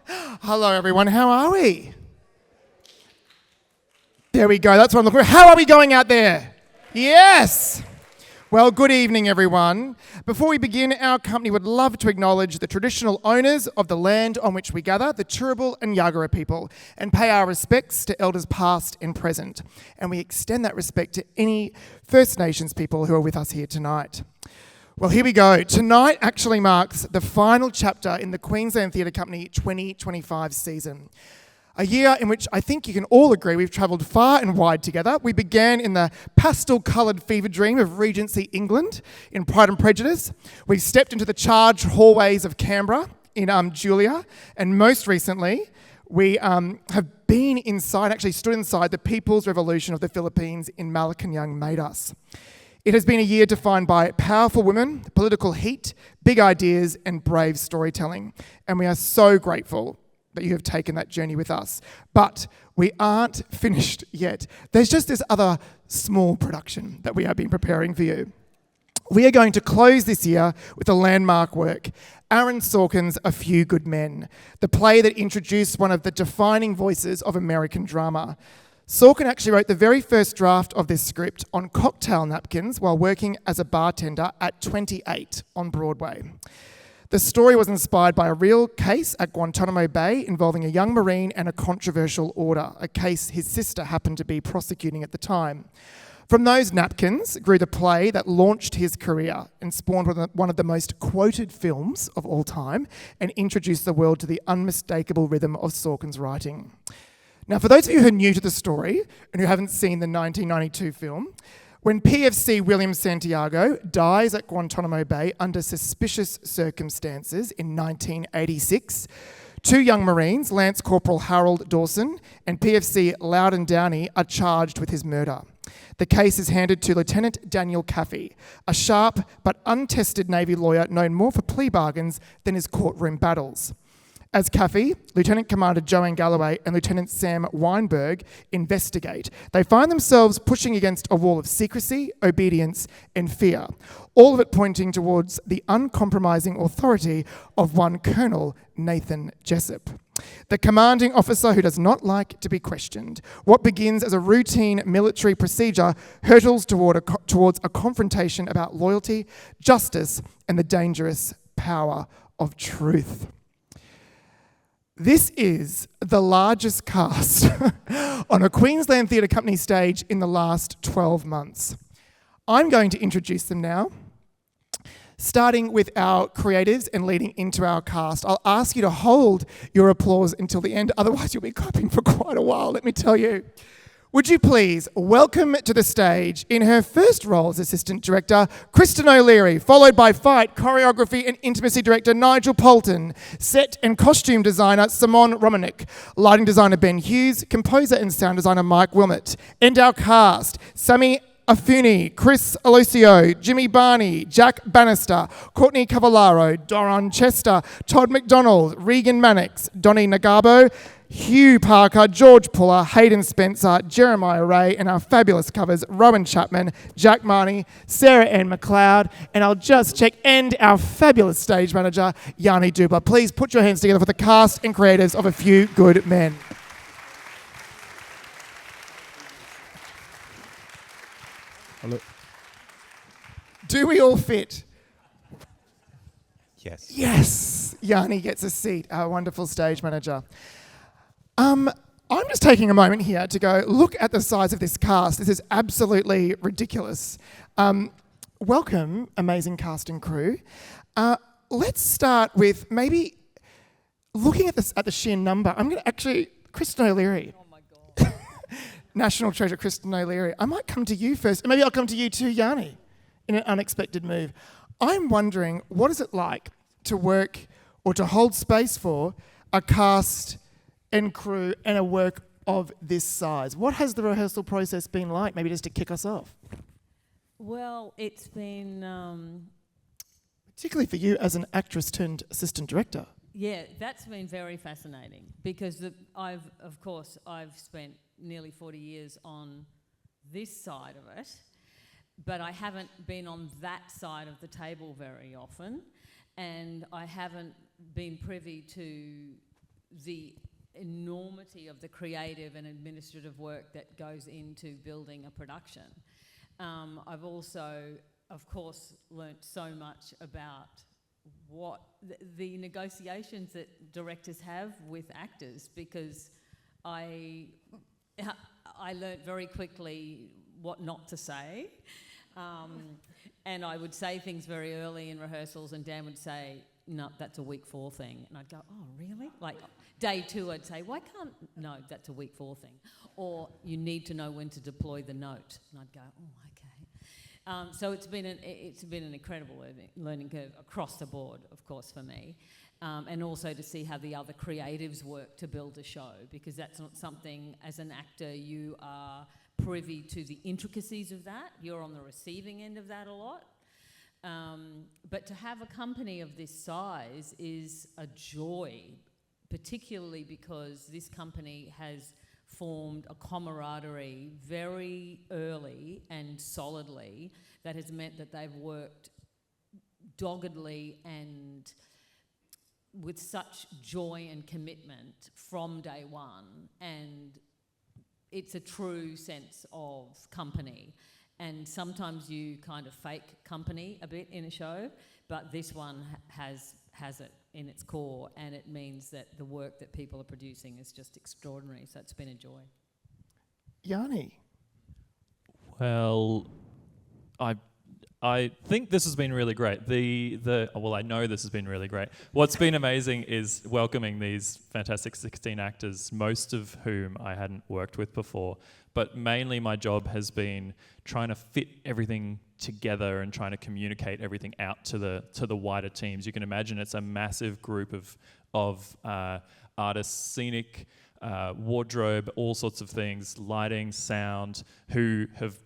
Hello, everyone. How are we? There we go. That's what I'm looking for. How are we going out there? Yes. Well, good evening, everyone. Before we begin, our company would love to acknowledge the traditional owners of the land on which we gather, the Turrbal and Yagara people, and pay our respects to elders past and present. And we extend that respect to any First Nations people who are with us here tonight. Well, here we go. Tonight actually marks the final chapter in the Queensland Theatre Company 2025 season. A year in which I think you can all agree we've travelled far and wide together. We began in the pastel-coloured fever dream of Regency England in Pride and Prejudice. We stepped into the charged hallways of Canberra in Julia. And most recently, we have been inside, actually stood inside the People's Revolution of the Philippines in Malacanang made us. It has been a year defined by powerful women, political heat, big ideas, and brave storytelling. And we are so grateful that you have taken that journey with us. But we aren't finished yet. There's just this other small production that we have been preparing for you. We are going to close this year with a landmark work, Aaron Sorkin's A Few Good Men, the play that introduced one of the defining voices of American drama. Sorkin actually wrote the very first draft of this script on cocktail napkins while working as a bartender at 28 on Broadway. The story was inspired by a real case at Guantanamo Bay involving a young Marine and a controversial order, a case his sister happened to be prosecuting at the time. From those napkins grew the play that launched his career and spawned one of the most quoted films of all time and introduced the world to the unmistakable rhythm of Sorkin's writing. Now, for those of you who are new to the story and who haven't seen the 1992 film, when PFC William Santiago dies at Guantanamo Bay under suspicious circumstances in 1986, two young Marines, Lance Corporal Harold Dawson and PFC Loudon Downey, are charged with his murder. The case is handed to Lieutenant Daniel Caffey, a sharp but untested Navy lawyer known more for plea bargains than his courtroom battles. As Caffey, Lieutenant Commander Joanne Galloway and Lieutenant Sam Weinberg investigate, they find themselves pushing against a wall of secrecy, obedience and fear, all of it pointing towards the uncompromising authority of one Colonel Nathan Jessup, the commanding officer who does not like to be questioned. What begins as a routine military procedure hurtles towards a confrontation about loyalty, justice and the dangerous power of truth. This is the largest cast on a Queensland Theatre Company stage in the last 12 months. I'm going to introduce them now, starting with our creatives and leading into our cast. I'll ask you to hold your applause until the end, otherwise you'll be clapping for quite a while, let me tell you. Would you please welcome to the stage, in her first role as Assistant Director, Kristen O'Leary, followed by Fight, Choreography and Intimacy Director Nigel Polton, Set and Costume Designer Simon Romanek, Lighting Designer Ben Hughes, Composer and Sound Designer Mike Wilmot, and our cast, Sammy Afuni, Chris Aloisio, Jimmy Barney, Jack Bannister, Courtney Cavallaro, Doron Chester, Todd McDonald, Regan Mannix, Donnie Nagabo, Hugh Parker, George Puller, Hayden Spencer, Jeremiah Ray, and our fabulous covers, Rowan Chapman, Jack Marnie, Sarah Ann McLeod, and I'll just check, and our fabulous stage manager, Yanni Dubler. Please put your hands together for the cast and creators of A Few Good Men. Hello. Do we all fit? Yes. Yes. Yanni gets a seat, our wonderful stage manager. I'm just taking a moment here to go, look at the size of this cast. This is absolutely ridiculous. Welcome, amazing cast and crew. Let's start with maybe looking at the sheer number. I'm going to actually, Kristen O'Leary. Oh my God. National treasure Kristen O'Leary. I might come to you first, and maybe I'll come to you too, Yanni, in an unexpected move. I'm wondering, what is it like to work or to hold space for a cast and crew and a work of this size? What has the rehearsal process been like, maybe just to kick us off? Well, it's been... Particularly for you as an actress turned assistant director. Yeah, that's been very fascinating because I've spent nearly 40 years on this side of it, but I haven't been on that side of the table very often, and I haven't been privy to the enormity of the creative and administrative work that goes into building a production. I've also, of course, learnt so much about what the negotiations that directors have with actors, because I learnt very quickly what not to say, and I would say things very early in rehearsals, and Dan would say, "No, that's a week 4 thing," and I'd go, "Oh, really?" Like day 2, I'd say, "Why can't?" "No, that's a week 4 thing," or "You need to know when to deploy the note," and I'd go, "Oh, okay." So it's been an incredible learning curve across the board, of course, for me, and also to see how the other creatives work to build a show, because that's not something, as an actor, you are privy to the intricacies of that. You're on the receiving end of that a lot. But to have a company of this size is a joy, particularly because this company has formed a camaraderie very early and solidly that has meant that they've worked doggedly and with such joy and commitment from day one, and it's a true sense of company. And sometimes you kind of fake company a bit in a show, but this one has it in its core, and it means that the work that people are producing is just extraordinary. So it's been a joy. Yanni. Well, I think this has been really great. I know this has been really great. What's been amazing is welcoming these fantastic 16 actors, most of whom I hadn't worked with before. But mainly my job has been trying to fit everything together and trying to communicate everything out to the wider teams. You can imagine it's a massive group of artists, scenic, wardrobe, all sorts of things, lighting, sound, who have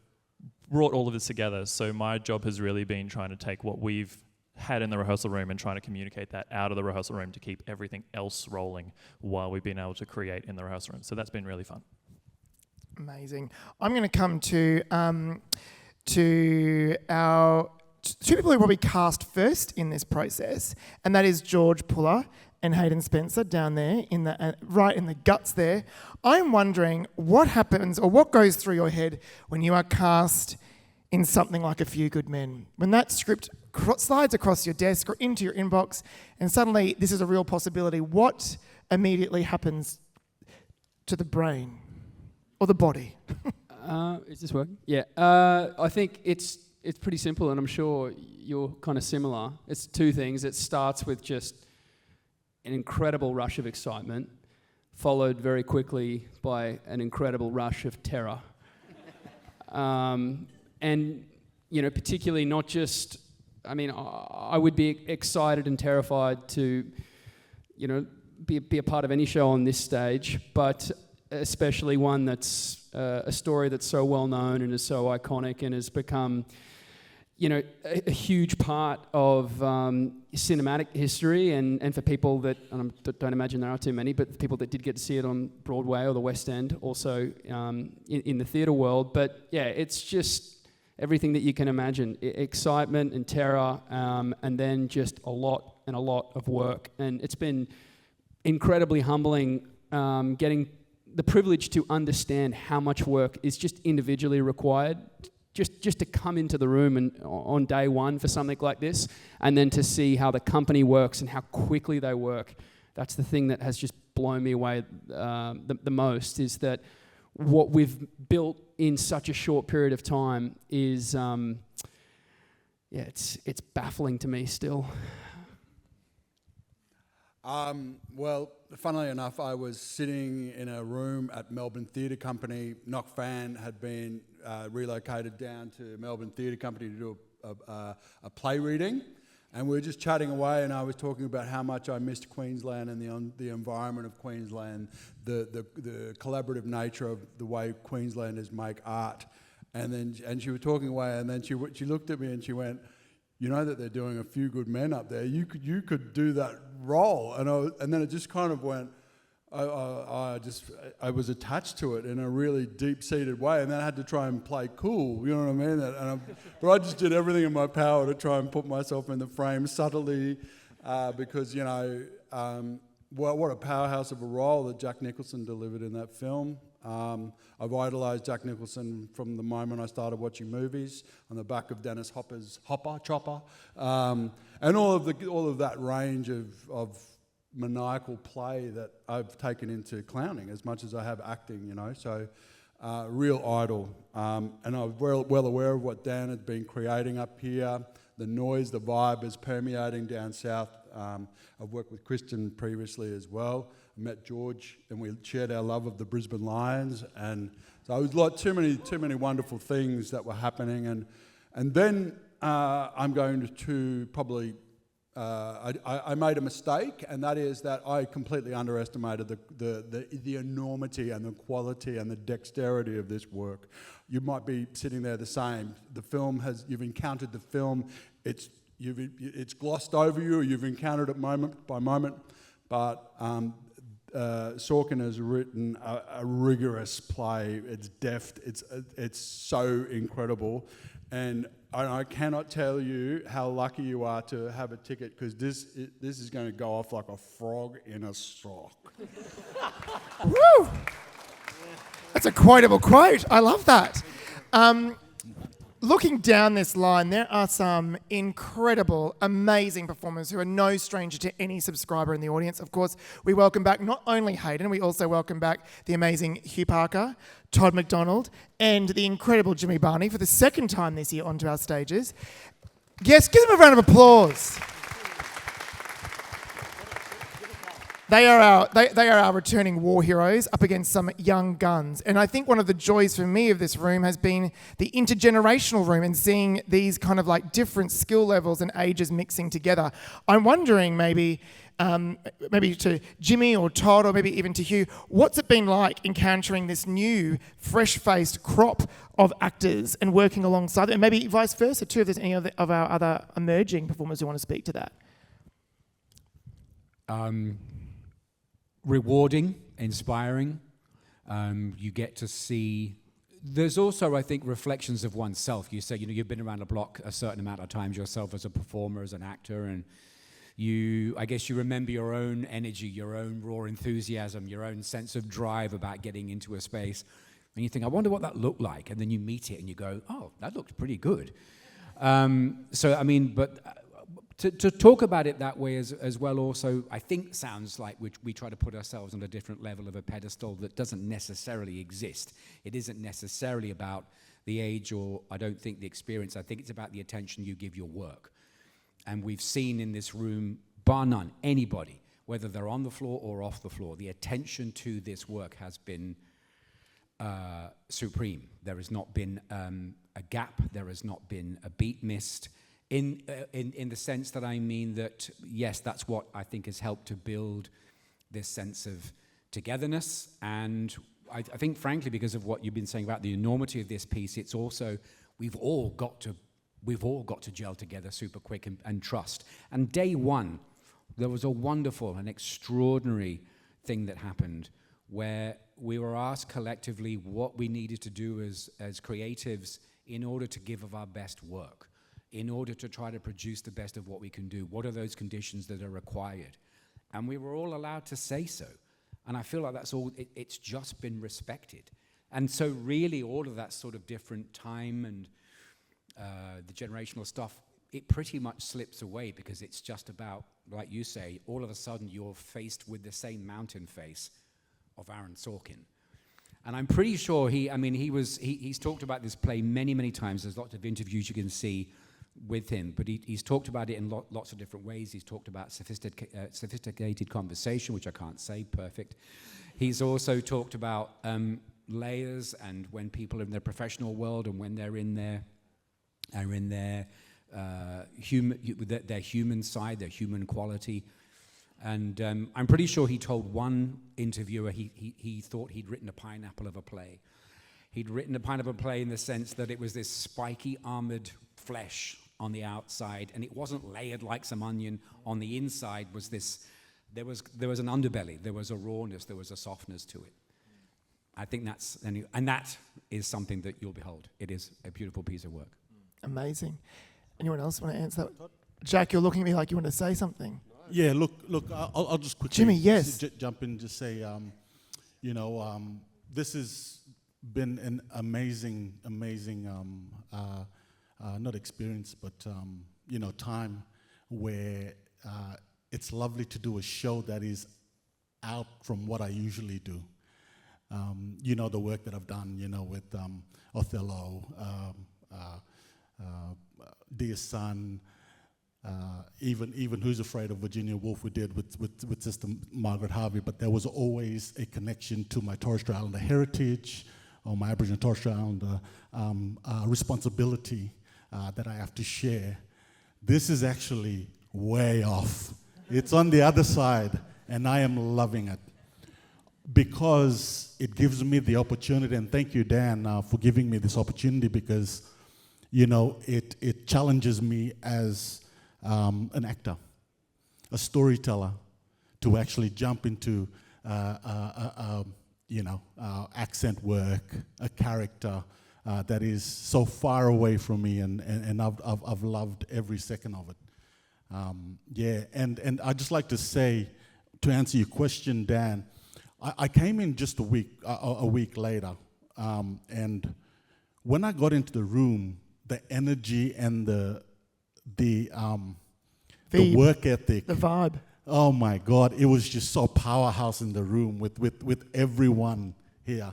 brought all of this together. So my job has really been trying to take what we've had in the rehearsal room and trying to communicate that out of the rehearsal room to keep everything else rolling while we've been able to create in the rehearsal room. So that's been really fun. Amazing. I'm going to come to our two people who probably cast first in this process, and that is George Puller and Hayden Spencer down there in the right in the guts there. I'm wondering what happens or what goes through your head when you are cast in something like A Few Good Men. When that script slides across your desk or into your inbox, and suddenly this is a real possibility. What immediately happens to the brain or the body? Is this working? Yeah. I think it's pretty simple, and I'm sure you're kind of similar. It's 2 things. It starts with just an incredible rush of excitement, followed very quickly by an incredible rush of terror. And, you know, particularly not just, I would be excited and terrified to, you know, be a part of any show on this stage, but especially one that's a story that's so well known and is so iconic and has become, you know, a huge part of cinematic history, and for people that, and I don't imagine there are too many, but people that did get to see it on Broadway or the West End, also in the theatre world. But yeah, it's just everything that you can imagine. Excitement and terror, and then just a lot of work. And it's been incredibly humbling getting the privilege to understand how much work is just individually required just to come into the room and on day one for something like this, and then to see how the company works and how quickly they work. That's the thing that has just blown me away the most, is that what we've built in such a short period of time is, it's baffling to me still. Well, funnily enough, I was sitting in a room at Melbourne Theatre Company. Nock Fan had been relocated down to Melbourne Theatre Company to do a play reading, and we were just chatting away, and I was talking about how much I missed Queensland and the environment of Queensland, the collaborative nature of the way Queenslanders make art, and she was talking away, and then she looked at me and she went, "You know that they're doing A Few Good Men up there. You could do that role." And then it just kind of went. I was attached to it in a really deep-seated way, and then I had to try and play cool. You know what I mean? But I just did everything in my power to try and put myself in the frame subtly, because well, what a powerhouse of a role that Jack Nicholson delivered in that film. I've idolised Jack Nicholson from the moment I started watching movies on the back of Dennis Hopper's Chopper, and all of that range of maniacal play that I've taken into clowning as much as I have acting, you know. So, real idol, and I'm well aware of what Dan has been creating up here. The noise, the vibe is permeating down south. I've worked with Kristen previously as well. I met George, and we shared our love of the Brisbane Lions, and so it was like too many wonderful things that were happening, and then I'm going to probably. I made a mistake, and that is that I completely underestimated the enormity and the quality and the dexterity of this work. You might be sitting there the same. You've encountered the film. It's glossed over you. Or you've encountered it moment by moment, but Sorkin has written a rigorous play. It's deft. It's so incredible, and I cannot tell you how lucky you are to have a ticket, because this is going to go off like a frog in a sock. Woo! That's a quotable quote. I love that. Looking down this line, there are some incredible, amazing performers who are no stranger to any subscriber in the audience. Of course, we welcome back not only Hayden, we also welcome back the amazing Hugh Parker, Todd McDonald, and the incredible Jimmy Barney for the second time this year onto our stages. Yes, give them a round of applause. They are our returning war heroes up against some young guns. And I think one of the joys for me of this room has been the intergenerational room and seeing these kind of like different skill levels and ages mixing together. I'm wondering maybe to Jimmy or Todd or maybe even to Hugh, what's it been like encountering this new fresh-faced crop of actors and working alongside them, and maybe vice versa too, if there's any of our other emerging performers who want to speak to that? Rewarding, inspiring. You get to see. There's also, I think, reflections of oneself. You say, you've been around the block a certain amount of times yourself as a performer, as an actor, and I guess you remember your own energy, your own raw enthusiasm, your own sense of drive about getting into a space, and you think, I wonder what that looked like, and then you meet it and you go, oh, that looked pretty good. To talk about it that way as well also, I think sounds like we try to put ourselves on a different level of a pedestal that doesn't necessarily exist. It isn't necessarily about the age or, I don't think, the experience. I think it's about the attention you give your work. And we've seen in this room, bar none, anybody, whether they're on the floor or off the floor, the attention to this work has been supreme. There has not been a gap. There has not been a beat missed. In the sense that I mean that, yes, that's what I think has helped to build this sense of togetherness. And I think, frankly, because of what you've been saying about the enormity of this piece, it's also, we've all got to gel together super quick and trust. And day one, there was a wonderful and extraordinary thing that happened where we were asked collectively what we needed to do as creatives in order to give of our best work, in order to try to produce the best of what we can do. What are those conditions that are required? And we were all allowed to say so. And I feel like that's all, it's just been respected. And so really all of that sort of different time and the generational stuff, it pretty much slips away because it's just about, like you say, all of a sudden you're faced with the same mountain face of Aaron Sorkin. And I'm pretty sure he's talked about this play many, many times. There's lots of interviews you can see with him, but he's talked about it in lots of different ways. He's talked about sophisticated conversation, which I can't say perfect. He's also talked about layers, and when people are in their professional world and when they're in their human side, their human quality. And I'm pretty sure he told one interviewer he thought he'd written a pineapple of a play. He'd written a pineapple play in the sense that it was this spiky armored flesh on the outside, and it wasn't layered like some onion. On the inside was this, there was an underbelly, there was a rawness, there was a softness to it. I think and that is something that you'll behold. It is a beautiful piece of work. Amazing. Anyone else want to answer that? Jack, you're looking at me like you want to say something. No, Yeah, look. I'll just quickly Jimmy, yes. jump in and just say, this has been an amazing, not experience, but time where it's lovely to do a show that is out from what I usually do. The work that I've done, with Othello, Dear Son, even Who's Afraid of Virginia Woolf we did with Sister Margaret Harvey, but there was always a connection to my Torres Strait Islander heritage, or my Aboriginal Torres Strait Islander responsibility that I have to share. This is actually way off. It's on the other side, and I am loving it because it gives me the opportunity, and thank you, Dan, for giving me this opportunity, because it challenges me as an actor, a storyteller, to actually jump into accent work, a character that is so far away from me, and I've loved every second of it. And I'd just like to say, to answer your question, Dan, I came in just a week later, and when I got into the room, the energy and the work ethic, the vibe. Oh my God, it was just so powerhouse in the room with everyone here.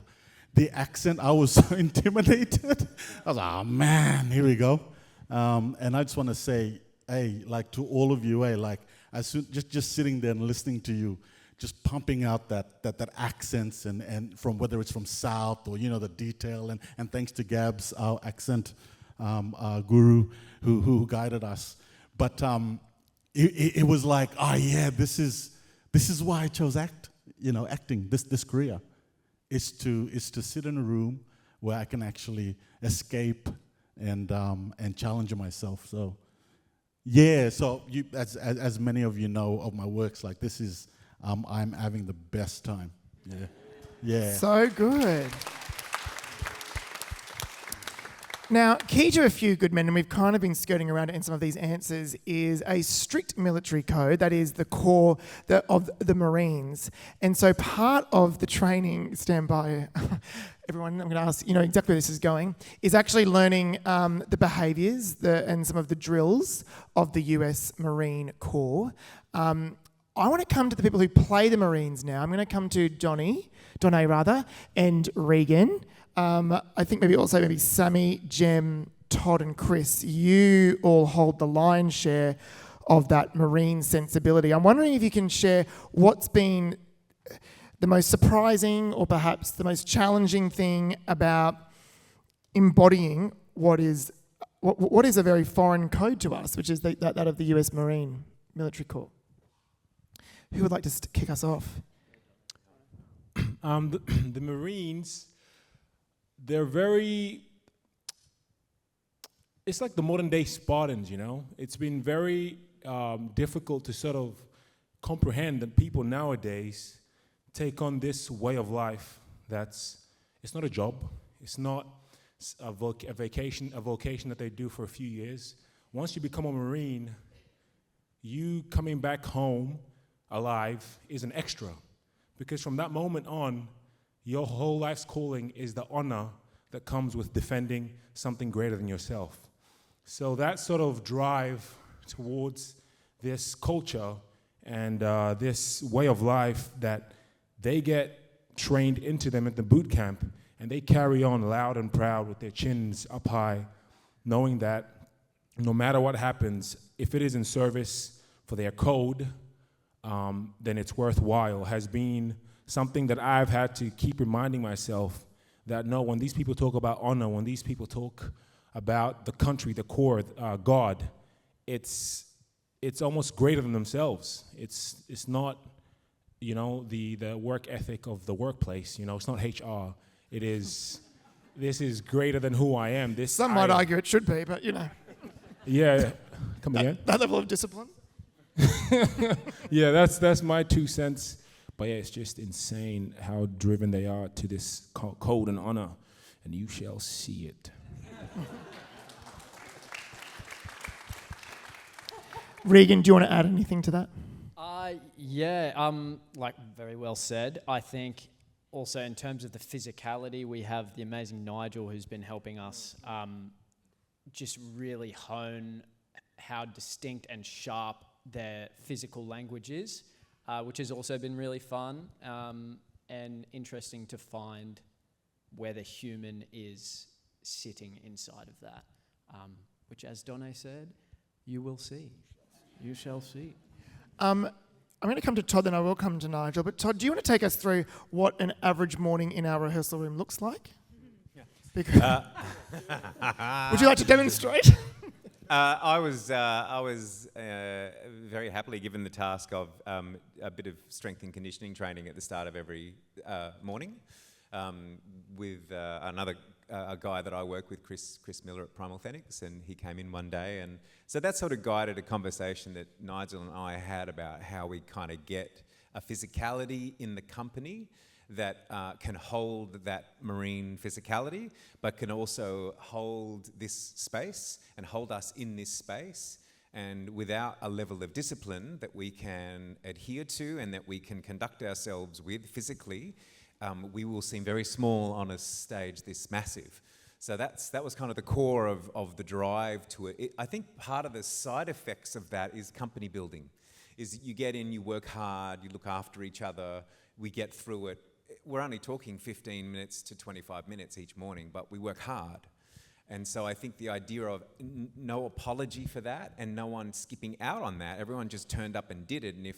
The accent, I was so intimidated. I was like, oh man, here we go. And I just want to say, hey, like to all of you, hey, like as soon just sitting there and listening to you, just pumping out that accents and from whether it's from South or the detail, and thanks to Gabs, our accent guru who guided us. But it was like, oh yeah, this is why I chose acting, this career, is to sit in a room where I can actually escape and challenge myself. So yeah, so you, as many of you know of my works, like this is I'm having the best time. Yeah. So good. Now, key to A Few Good Men, and we've kind of been skirting around it in some of these answers, is a strict military code that is the core of the Marines. And so part of the training, stand by, everyone, I'm going to ask, exactly where this is going, is actually learning the behaviours and some of the drills of the US Marine Corps. I want to come to the people who play the Marines now. I'm going to come to Donnie, and Regan. I think maybe Sammy, Jem, Todd and Chris, you all hold the lion's share of that Marine sensibility. I'm wondering if you can share what's been the most surprising or perhaps the most challenging thing about embodying what is a very foreign code to us, which is that of the US Marine Military Corps. Who would like to kick us off? The Marines, they're it's like the modern day Spartans, It's been very difficult to sort of comprehend that people nowadays take on this way of life it's not a job, it's not a vocation that they do for a few years. Once you become a Marine, you coming back home alive is an extra, because from that moment on, your whole life's calling is the honor that comes with defending something greater than yourself. So that sort of drive towards this culture and this way of life that they get trained into them at the boot camp, and they carry on loud and proud with their chins up high, knowing that no matter what happens, if it is in service for their code, then it's worthwhile, has been something that I've had to keep reminding myself that no, when these people talk about honor, when these people talk about the country, the core, God, it's almost greater than themselves. It's not, the work ethic of the workplace. It's not HR. This is greater than who I am. Some might argue it should be, but Yeah, come again. That level of discipline. Yeah, that's my 2 cents. But yeah, it's just insane how driven they are to this code and honor, and you shall see it. Regan, do you want to add anything to that? Like very well said. I think also in terms of the physicality, we have the amazing Nigel who's been helping us just really hone how distinct and sharp their physical language is, which has also been really fun and interesting to find where the human is sitting inside of that, which, as Donne said, you will see. You shall see. I'm going to come to Todd, then I will come to Nigel. But Todd, do you want to take us through what an average morning in our rehearsal room looks like? Yeah. Because would you like to demonstrate? I was very happily given the task of a bit of strength and conditioning training at the start of every morning with a guy that I work with, Chris Miller at Primal Authentics, and he came in one day, and so that sort of guided a conversation that Nigel and I had about how we kind of get a physicality in the company that can hold that marine physicality, but can also hold this space and hold us in this space, and without a level of discipline that we can adhere to and that we can conduct ourselves with physically, we will seem very small on a stage this massive. So that was kind of the core of the drive to it. I think part of the side effects of that is company building. Is you get in, you work hard, you look after each other, we get through it. We're only talking 15 minutes to 25 minutes each morning, but we work hard. And so I think the idea of no apology for that and no one skipping out on that, everyone just turned up and did it, and if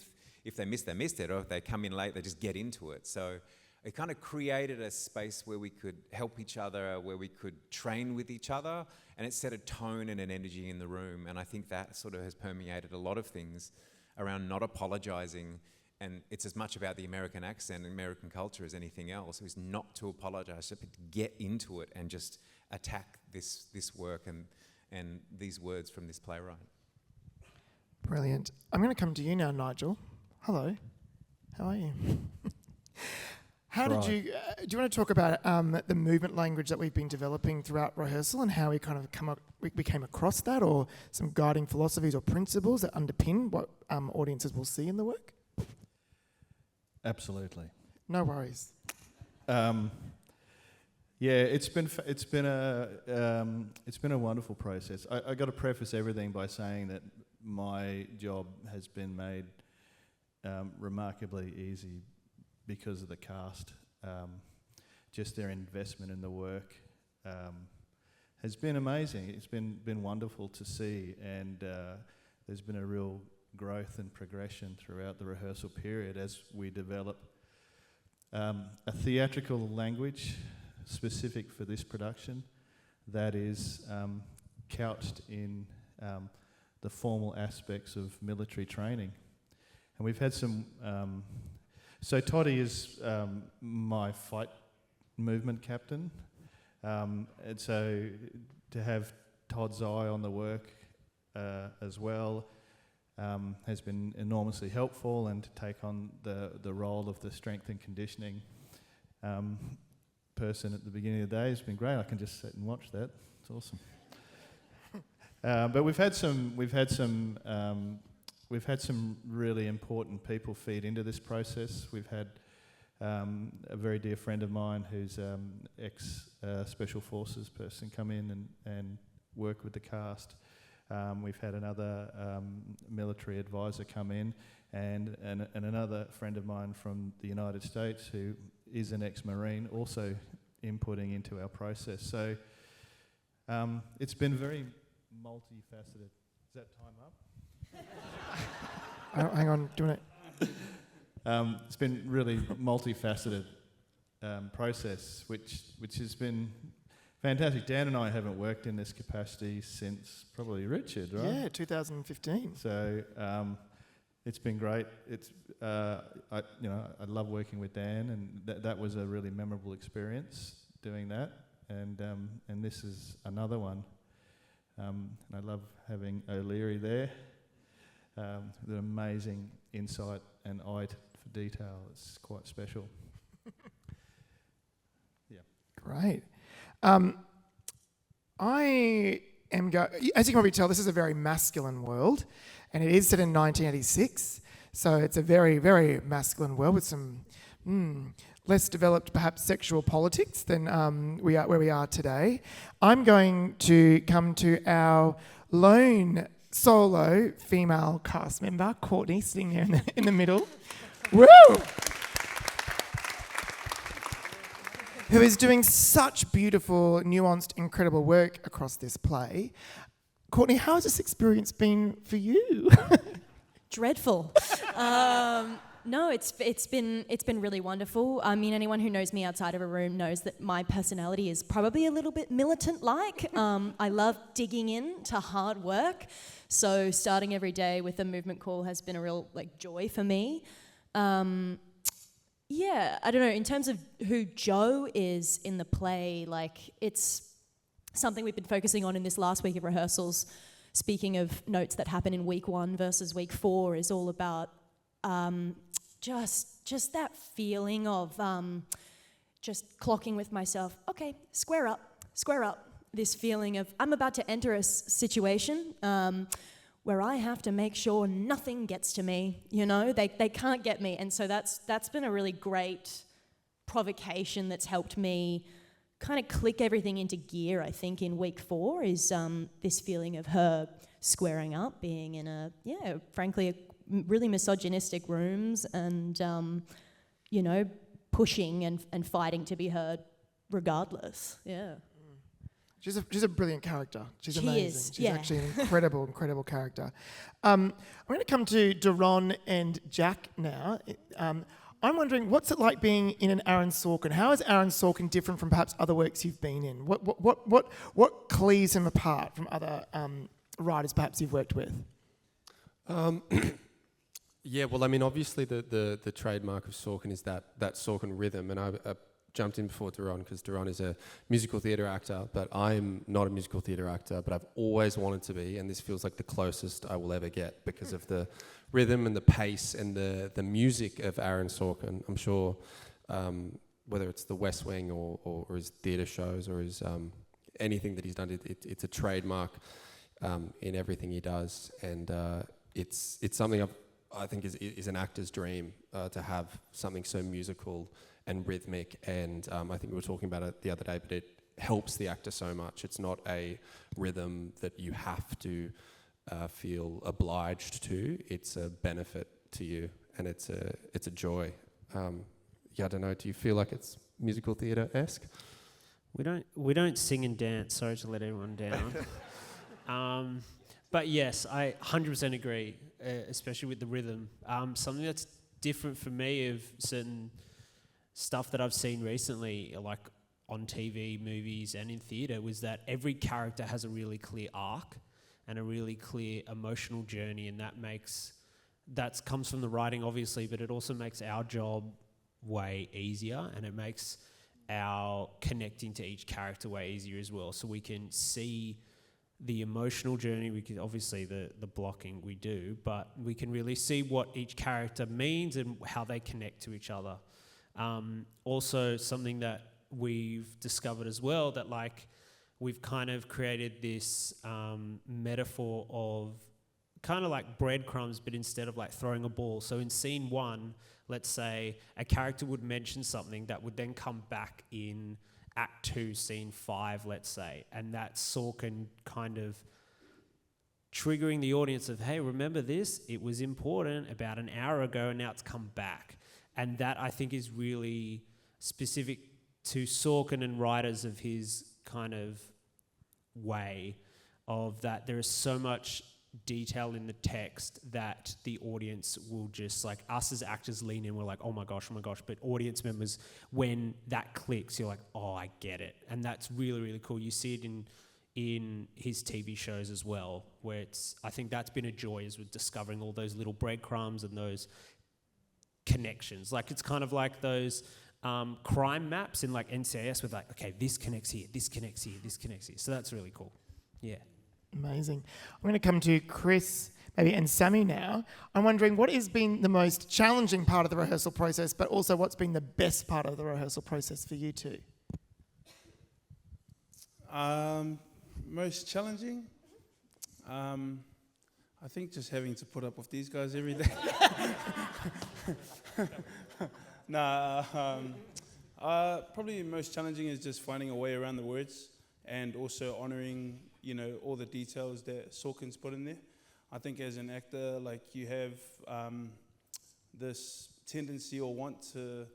they missed, they missed it, or if they come in late, they just get into it. So it kind of created a space where we could help each other, where we could train with each other, and it set a tone and an energy in the room. And I think that sort of has permeated a lot of things around not apologizing. And it's as much about the American accent and American culture as anything else. It was not to apologize, but to get into it and just attack this work and these words from this playwright. Brilliant. I'm going to come to you now, Nigel. Hello. How are you? Do you want to talk about the movement language that we've been developing throughout rehearsal and how we kind of we came across that, or some guiding philosophies or principles that underpin what audiences will see in the work? Absolutely. No worries. It's been a wonderful process. I got to preface everything by saying that my job has been made remarkably easy because of the cast. Just their investment in the work has been amazing. It's been wonderful to see, and there's been a real growth and progression throughout the rehearsal period as we develop a theatrical language specific for this production that is couched in the formal aspects of military training. And we've had some... So Toddy is my fight movement captain, and so to have Todd's eye on the work as well has been enormously helpful, and to take on the role of the strength and conditioning person at the beginning of the day has been great. I can just sit and watch that. It's awesome. But we've had some really important people feed into this process. We've had a very dear friend of mine who's ex-Special Forces person come in and work with the cast. We've had another military advisor come in, and another friend of mine from the United States who is an ex-Marine also inputting into our process. So it's been very multifaceted. Is that time up? Oh, hang on, doing it. It's been really multifaceted process, which has been fantastic. Dan and I haven't worked in this capacity since probably Richard, right? Yeah, 2015. So it's been great. I love working with Dan, and that was a really memorable experience doing that. And this is another one. And I love having O'Leary there. With an amazing insight and eye for detail. It's quite special. Yeah. Great. I am as you can probably tell, this is a very masculine world, and it is set in 1986. So it's a very, very masculine world with some less developed, perhaps, sexual politics than where we are today. I'm going to come to our lone solo female cast member, Courtney, sitting there in the middle. Woo! Who is doing such beautiful, nuanced, incredible work across this play. Courtney, how has this experience been for you? Dreadful. No, it's been really wonderful. I mean, anyone who knows me outside of a room knows that my personality is probably a little bit militant-like. I love digging into hard work, so starting every day with a movement call has been a real joy for me. Yeah, I don't know. In terms of who Jo is in the play, it's something we've been focusing on in this last week of rehearsals. Speaking of notes that happen in week 1 versus week 4, is all about just that feeling of just clocking with myself. Okay, square up. This feeling of I'm about to enter a situation where I have to make sure nothing gets to me. They can't get me, and so that's been a really great provocation that's helped me kind of click everything into gear. I think in week 4 is this feeling of her squaring up, being in frankly, really misogynistic rooms, and pushing and fighting to be heard regardless. Yeah. She's a brilliant character. She's amazing. She's yeah. actually an incredible character. I'm going to come to Daron and Jack now. I'm wondering, what's it like being in an Aaron Sorkin? How is Aaron Sorkin different from perhaps other works you've been in? What cleaves him apart from other writers perhaps you've worked with? Yeah, well, I mean, obviously the trademark of Sorkin is that Sorkin rhythm, and I jumped in before Daron because Daron is a musical theatre actor, but I'm not a musical theatre actor, but I've always wanted to be, and this feels like the closest I will ever get because of the rhythm and the pace and the music of Aaron Sorkin. I'm sure whether it's The West Wing or his theatre shows or his anything that he's done, it's a trademark in everything he does, and it's something I think is an actor's dream to have something so musical and rhythmic, and I think we were talking about it the other day, but it helps the actor so much. It's not a rhythm that you have to feel obliged to. It's a benefit to you, and it's a joy. I don't know. Do you feel like it's musical theatre-esque? We don't sing and dance. Sorry to let everyone down. But yes, I 100% agree, especially with the rhythm. Something that's different for me of certain stuff that I've seen recently, like on TV, movies, and in theatre, was that every character has a really clear arc and a really clear emotional journey, and that comes from the writing, obviously, but it also makes our job way easier, and it makes our connecting to each character way easier as well. So we can see the emotional journey, we can obviously the blocking we do, but we can really see what each character means and how they connect to each other. Also, something that we've discovered as well, that we've kind of created this metaphor of kind of like breadcrumbs, but instead of throwing a ball. So in scene 1, let's say a character would mention something that would then come back in Act 2, Scene 5, let's say, and that's Sorkin kind of triggering the audience of, hey, remember this? It was important about an hour ago, and now it's come back. And that, I think, is really specific to Sorkin and writers of his kind of way of that there is so much detail in the text that the audience will just, us as actors lean in, we're like, oh my gosh, but audience members, when that clicks, you're like, oh, I get it. And that's really, really cool. You see it in his TV shows as well, where I think that's been a joy, is with discovering all those little breadcrumbs and those connections. It's kind of like those crime maps in NCIS with okay, this connects here, this connects here, this connects here. So that's really cool. Yeah. Amazing. I'm going to come to Chris, maybe, and Sammy now. I'm wondering what has been the most challenging part of the rehearsal process, but also what's been the best part of the rehearsal process for you two? Most challenging? I think just having to put up with these guys every day. Probably most challenging is just finding a way around the words and also honouring, all the details that Sorkin's put in there. I think as an actor, you have this tendency or want to,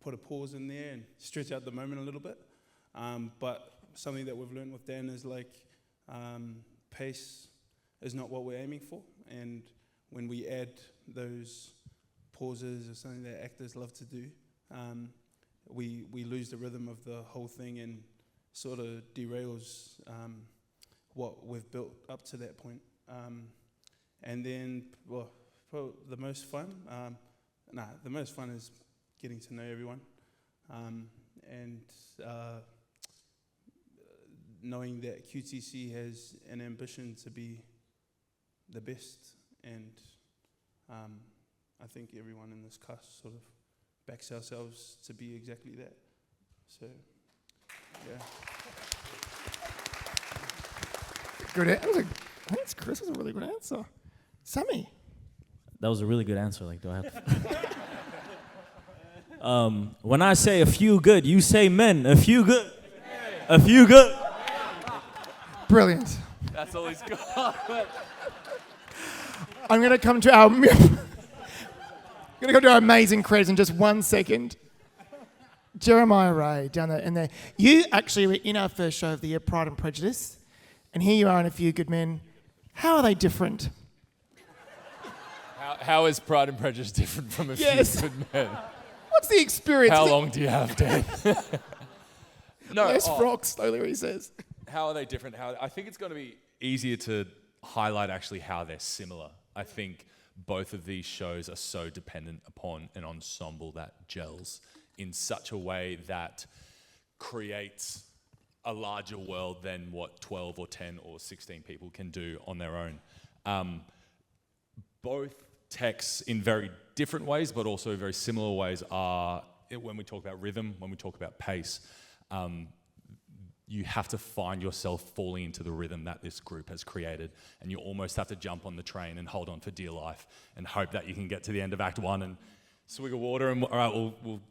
put a pause in there and stretch out the moment a little bit. But something that we've learned with Dan is pace is not what we're aiming for. And when we add those pauses or something that actors love to do, we lose the rhythm of the whole thing and sort of derails what we've built up to that point. And then, the most fun? The most fun is getting to know everyone and knowing that QTC has an ambition to be the best, and I think everyone in this cast sort of backs ourselves to be exactly that. So, yeah. Good answer. Thanks, Chris. That's a really good answer. Sammy. That was a really good answer. Do I have when I say a few good, you say men. A few good. A few good. Brilliant. That's all he's got. I'm going to come to our amazing credits in just 1 second. Jeremiah Ray down there in there. You actually were in our first show of the year, Pride and Prejudice, and here you are in A Few Good Men. How are they different? How is Pride and Prejudice different from A Few Good Men? What's the experience? How long do you have, Dan? Less frocks, slowly he says. How are they different? I think it's going to be easier to highlight actually how they're similar. I think both of these shows are so dependent upon an ensemble that gels in such a way that creates a larger world than what 12 or 10 or 16 people can do on their own. Both texts in very different ways, but also very similar ways are, when we talk about rhythm, when we talk about pace, you have to find yourself falling into the rhythm that this group has created, and you almost have to jump on the train and hold on for dear life and hope that you can get to the end of Act 1 and swig of water and, all right, we'll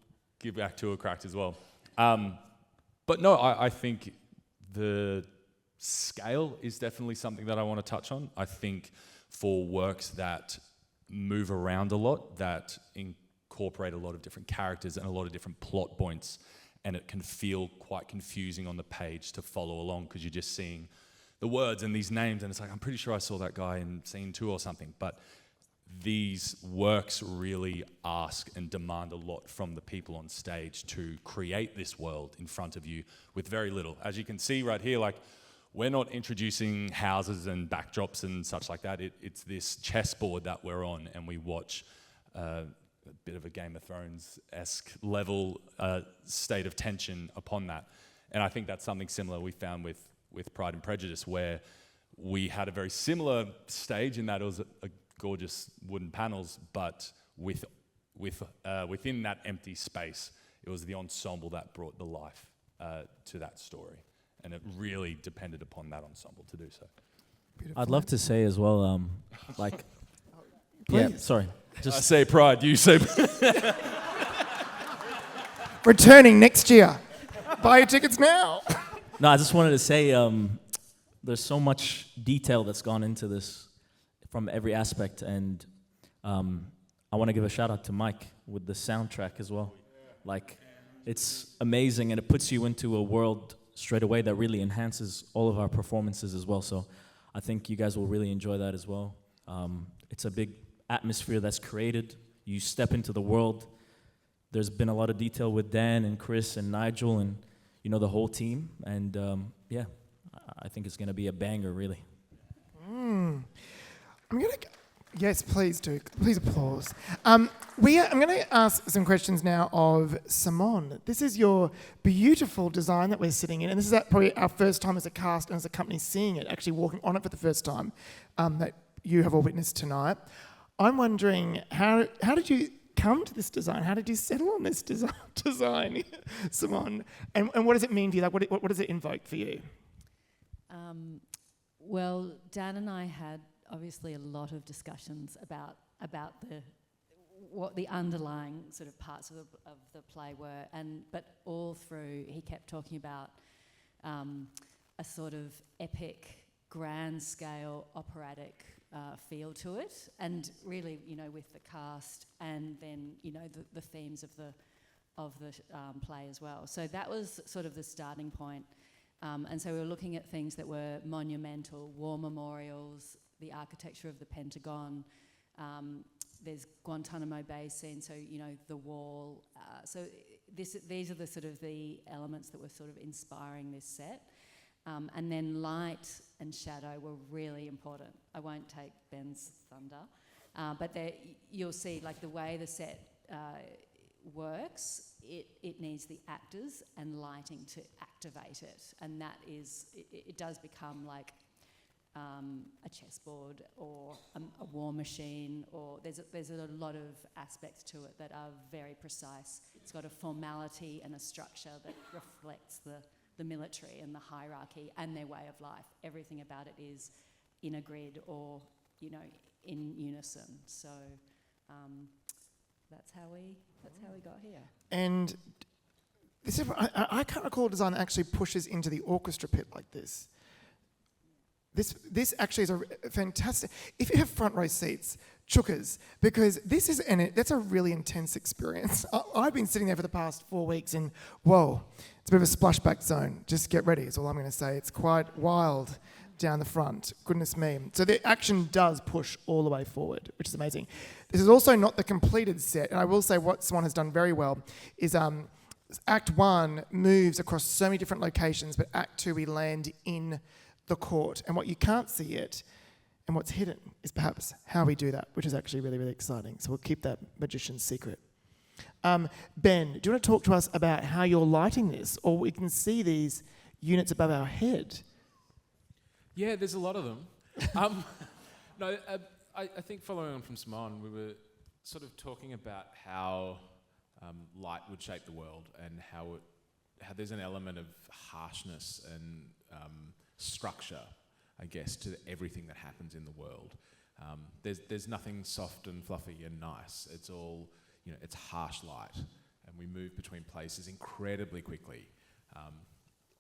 give Act 2 a crack as well. But no, I think the scale is definitely something that I want to touch on. I think for works that move around a lot, that incorporate a lot of different characters and a lot of different plot points, and it can feel quite confusing on the page to follow along because you're just seeing the words and these names, and it's I'm pretty sure I saw that guy in scene 2 or something. But these works really ask and demand a lot from the people on stage to create this world in front of you with very little. As you can see right here, we're not introducing houses and backdrops and such like that. It's this chessboard that we're on, and we watch a bit of a Game of Thrones-esque level state of tension upon that. And I think that's something similar we found with Pride and Prejudice, where we had a very similar stage in that it was a gorgeous wooden panels, but within that empty space, it was the ensemble that brought the life to that story. And it really depended upon that ensemble to do so. Beautiful. I'd love to say as well, yeah, sorry. I say Pride, you say... Returning next year. Buy your tickets now. No, I just wanted to say there's so much detail that's gone into this from every aspect, and I want to give a shout out to Mike with the soundtrack as well. It's amazing, and it puts you into a world straight away that really enhances all of our performances as well. So I think you guys will really enjoy that as well. It's a big atmosphere that's created. You step into the world. There's been a lot of detail with Dan and Chris and Nigel and the whole team. And yeah, I think it's going to be a banger, really. Yes, please do. Please applause. I'm going to ask some questions now of Simone. This is your beautiful design that we're sitting in, and this is probably our first time as a cast and as a company seeing it, actually walking on it for the first time, that you have all witnessed tonight. I'm wondering, how did you come to this design? How did you settle on this design, Simone? And what does it mean to you? What does it invoke for you? Well, Dan and I had obviously a lot of discussions about what the underlying sort of parts of the play were, but all through he kept talking about a sort of epic, grand scale operatic feel to it, and really, with the cast, and then the themes of the play as well. So that was sort of the starting point. And so we were looking at things that were monumental, war memorials, the architecture of the Pentagon. There's Guantanamo Bay scene, so the wall. So these are the sort of the elements that were sort of inspiring this set. And then light and shadow were really important. I won't take Ben's thunder, but you'll see like the way the set works. It needs the actors and lighting to activate it, and that is it does become like a chessboard or a war machine, or there's a lot of aspects to it that are very precise. It's got a formality and a structure that reflects the military and the hierarchy and their way of life. Everything about it is in a grid or in unison. So that's how we got here. And this is I can't recall a design that actually pushes into the orchestra pit like this. This actually is a fantastic. If you have front row seats, chookers, because this is that's a really intense experience. I've been sitting there for the past 4 weeks, and whoa, it's a bit of a splashback zone. Just get ready. Is all I'm going to say. It's quite wild down the front. Goodness me. So the action does push all the way forward, which is amazing. This is also not the completed set, and I will say what Swan has done very well is Act 1 moves across so many different locations, but Act 2 we land in the court, and what you can't see yet and what's hidden is perhaps how we do that, which is actually really, really exciting. So we'll keep that magician's secret. Ben, do you want to talk to us about how you're lighting this, or we can see these units above our head? Yeah, there's a lot of them. I think following on from Simone, we were sort of talking about how light would shape the world, and how there's an element of harshness and structure, I guess, to everything that happens in the world. There's nothing soft and fluffy and nice. It's all, it's harsh light, and we move between places incredibly quickly.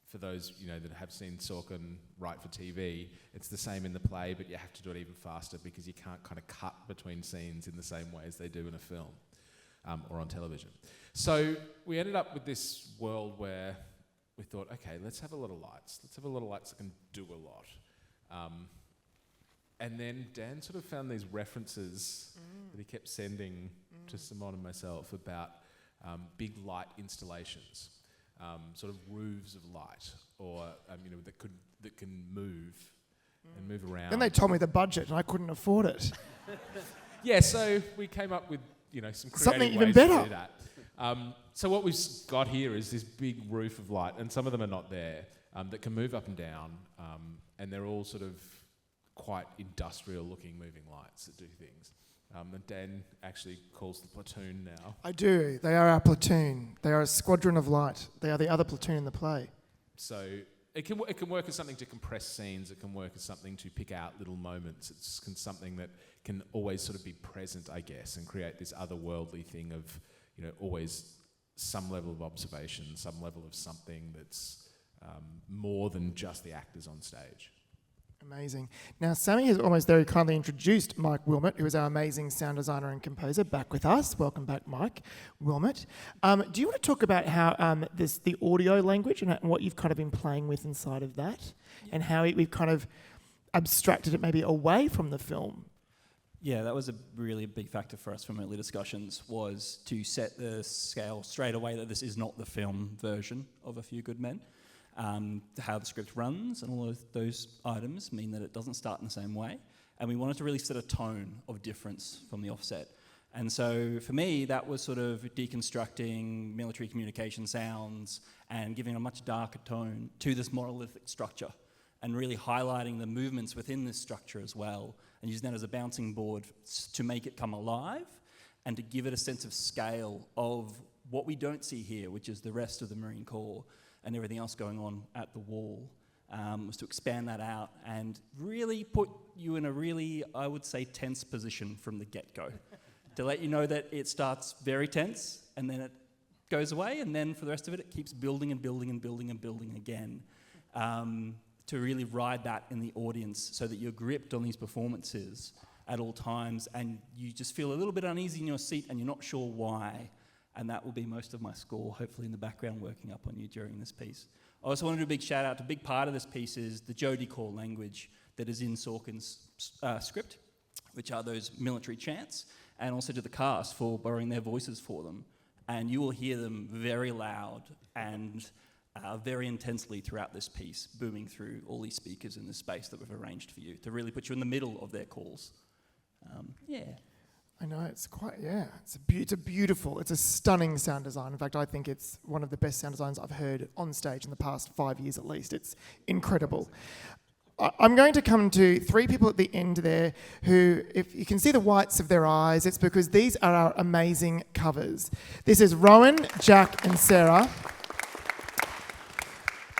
For those, that have seen Sorkin write for TV, it's the same in the play, but you have to do it even faster because you can't kind of cut between scenes in the same way as they do in a film or on television. So we ended up with this world where we thought, okay, let's have a lot of lights. Let's have a lot of lights that can do a lot. And then Dan sort of found these references that he kept sending to Simone and myself about big light installations. Sort of roofs of light, or that can move and move around. Then they told me the budget, and I couldn't afford it. Yeah, so we came up with some creative something ways even better to do that. So what we've got here is this big roof of light, and some of them are not there, that can move up and down, and they're all sort of quite industrial-looking moving lights that do things. And Dan actually calls the platoon now. I do. They are our platoon. They are a squadron of light. They are the other platoon in the play. So it can work as something to compress scenes. It can work as something to pick out little moments. It's something that can always sort of be present, I guess, and create this otherworldly thing of, always some level of observation, some level of something that's more than just the actors on stage. Amazing. Now, Sammy has almost very kindly introduced Mike Wilmot, who is our amazing sound designer and composer, back with us. Welcome back, Mike Wilmot. Do you want to talk about how the audio language and what you've kind of been playing with inside of that, and how we've kind of abstracted it maybe away from the film? Yeah, that was a really big factor for us from early discussions, was to set the scale straight away that this is not the film version of A Few Good Men. How the script runs and all of those items mean that it doesn't start in the same way, and we wanted to really set a tone of difference from the offset. And so for me, that was sort of deconstructing military communication sounds and giving a much darker tone to this monolithic structure, and really highlighting the movements within this structure as well, and using that as a bouncing board to make it come alive and to give it a sense of scale of what we don't see here, which is the rest of the Marine Corps and everything else going on at the wall. was to expand that out and really put you in a really, I would say, tense position from the get-go. To let you know that it starts very tense and then it goes away, and then for the rest of it, it keeps building and building and building and building again. To really ride that in the audience so that you're gripped on these performances at all times and you just feel a little bit uneasy in your seat and you're not sure why. And that will be most of my score, hopefully in the background, working up on you during this piece. I also want to do a big shout out. A big part of this piece is the Jodi core language that is in Sorkin's script, which are those military chants, and also to the cast for borrowing their voices for them. And you will hear them very loud and very intensely throughout this piece, booming through all these speakers in the space that we've arranged for you to really put you in the middle of their calls. I know, it's quite, it's a beautiful, it's a stunning sound design. In fact, I think it's one of the best sound designs I've heard on stage in the past 5 years at least. It's incredible. I'm going to come to three people at the end there who, if you can see the whites of their eyes, it's because these are our amazing covers. This is Rowan, Jack and Sarah.